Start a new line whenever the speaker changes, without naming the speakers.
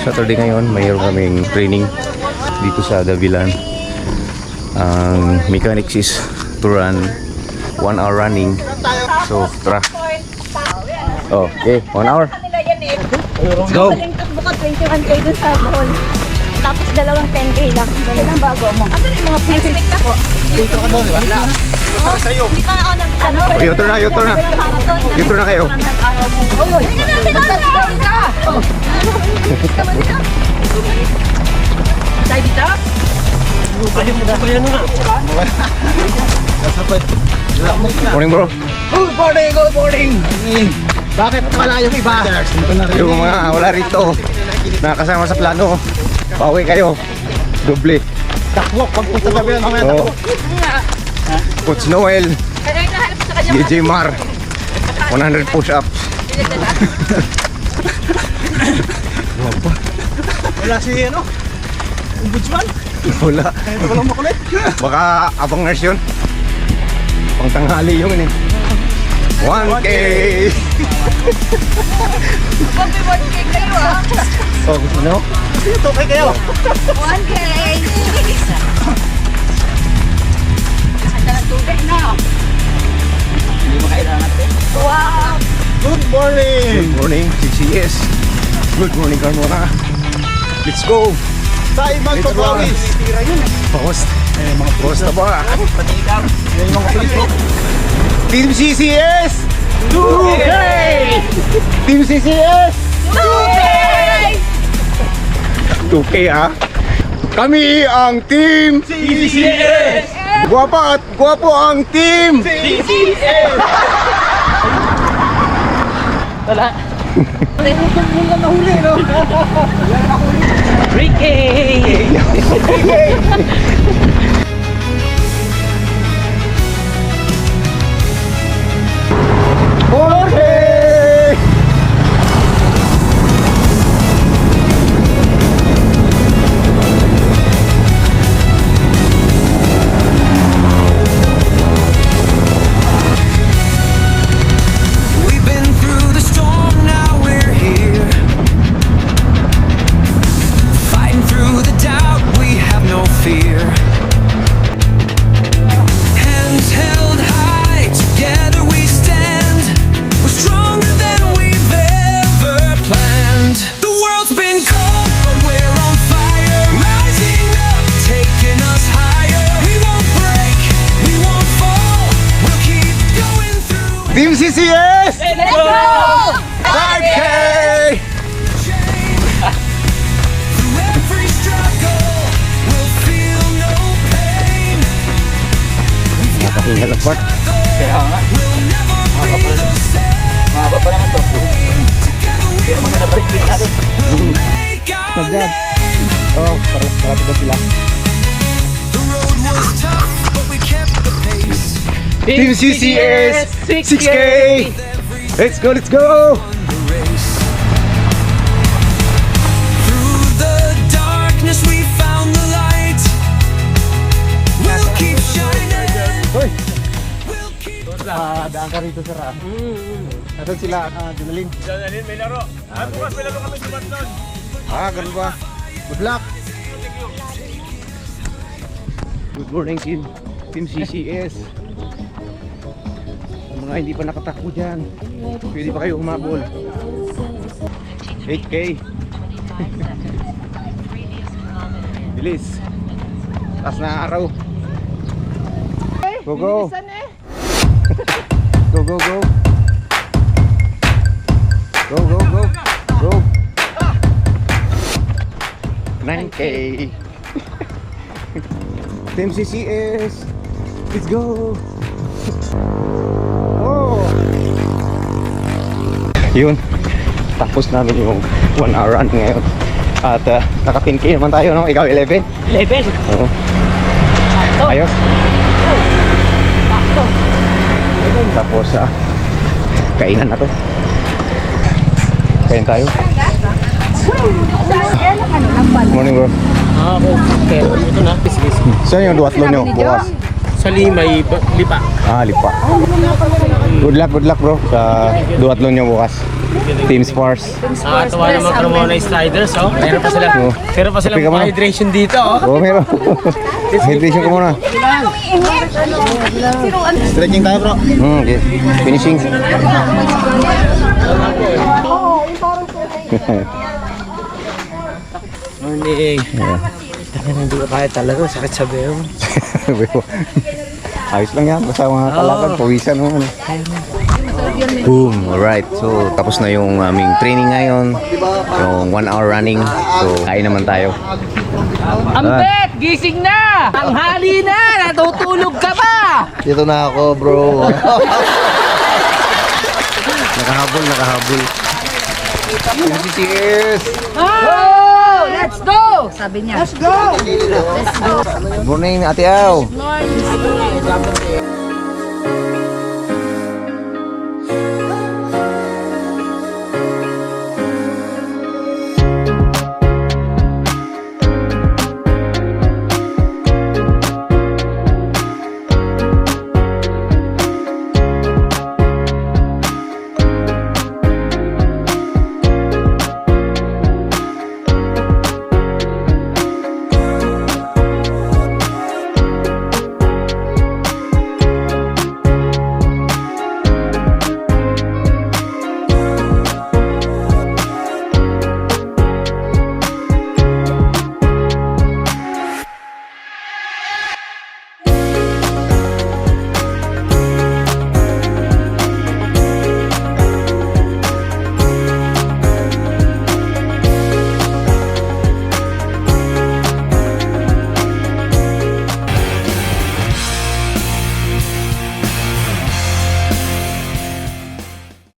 Saturday ngayon, mayroon kaming training dito sa Davilan. Ang mechanics is to run 1 hour running. So, tara. Oh, okay, 1 hour. Let's go.
Bukas 21K dun sa mall. Tapos dalawang 10K lang. Yan ang bago mo. Ano yung mga plastic na po?
Dito ka doon, wala. Para sa'yo.
Hindi pa ako nag-ano.
Okay, yutur na. Yutur na kayo.
Tayo dito?
Morning, bro.
Good morning, good morning. Bakit wala yung iba?
Yung mga wala rito, nakasama sa plano. Pauwi kayo. Doble.
Takwok, pagpunta sa bilang mga
Oh. Coach Noel, DJ Mar, 100 push-ups.
wala si ano? Ombudsman?
Wala.
Ito walang makulit.
Baka abang nurse yun. Pang tanghali yung ini. 1K!
Pag-1K kayo ah.
Oh, gusto nyo?
Ito kay kayo.
1K! Saan na tubig na?
Hindi mo kailangan natin.
Wow!
Good morning.
Good morning, CCS. Good morning, Carmona. Let's go!
Sa ibang
Let's go.
province. Tira yun eh.
Post.
Mga
Post na ba?
patigaw. Yan yung mga pulis mo.
Team CCS!
2K!
Team CCS!
2K!
2K ah. Kami ang Team
CCS!
Guwapa at guwapo ang Team
CCS! Wala. Yung lang nahuli, no? 3K!
Okay!
We've been through the storm, now we're here. Fighting through the doubt, we have no fear. Hands held high, together we stand. We're stronger than we've ever planned. The world's been cold, but we're on fire. Rising up, taking us higher. We won't break, we won't fall. We'll keep going through.
Team CCS!
Let's go!
5K!
Through every struggle, we'll feel no pain.
Nakahinga ng part.
Kaya nga.
We'll never be the same.
Mahaba pa naman to.
Together
Mga nabalik din natin.
we'll make our
Magdad.
name.
Oh, para ba sila?
The road was tough, but we kept the pace.
Team CCS! 6K! Let's go, let's go!
The race. Through the darkness, we found the light. We'll keep shining.
Hoy!
We'll keep
Daan ka rito, sir. Asan sila? Dinalin.
May laro. At bukas may laro kami sa Banton.
Ah, ganun ba?
Good luck.
Good morning, Team CCS. Ang mga hindi pa nakatakbo dyan, pwede pa kayo humabol. 8K. Bilis. Taas na araw. Go, go. Go, go, go. Go, go, go. Go. 9K. Team CCS. Let's go. Oh. Yun. Tapos namin yung 1 hour run ngayon. At naka 10K naman tayo, no? Ikaw 11?
11.
Oo. Ayos. Tapos kainan na to. Kain tayo. Morning, bro.
Okay. Ito na.
Saan yung duwatlon nyo bukas?
sa Limay, Lipa.
Lipa. Good luck bro sa duatlon nyo bukas. Team Spars.
Tuwa naman Carmona Sliders, oh. Meron pa sila.
Oh.
Meron pa silang
Kape ka muna.
hydration dito, oh.
Oh, meron. Hydration ko muna.
Stretching tayo, bro.
Okay. Finishing.
Morning. Hindi ko kaya talaga, sakit sa beo.
Ayos lang yan. Basta mga kalakad, pawisan mo. Boom. Alright. So, tapos na yung aming training ngayon. Yung 1 hour running. So, kain naman tayo.
Ambet, gising na! Tanghali na! Natutulog ka pa!
Dito na ako, bro. Nakahabol. Cheers!
Oh! Let's go! Sabi niya. Let's go!
Good morning, Ate Au.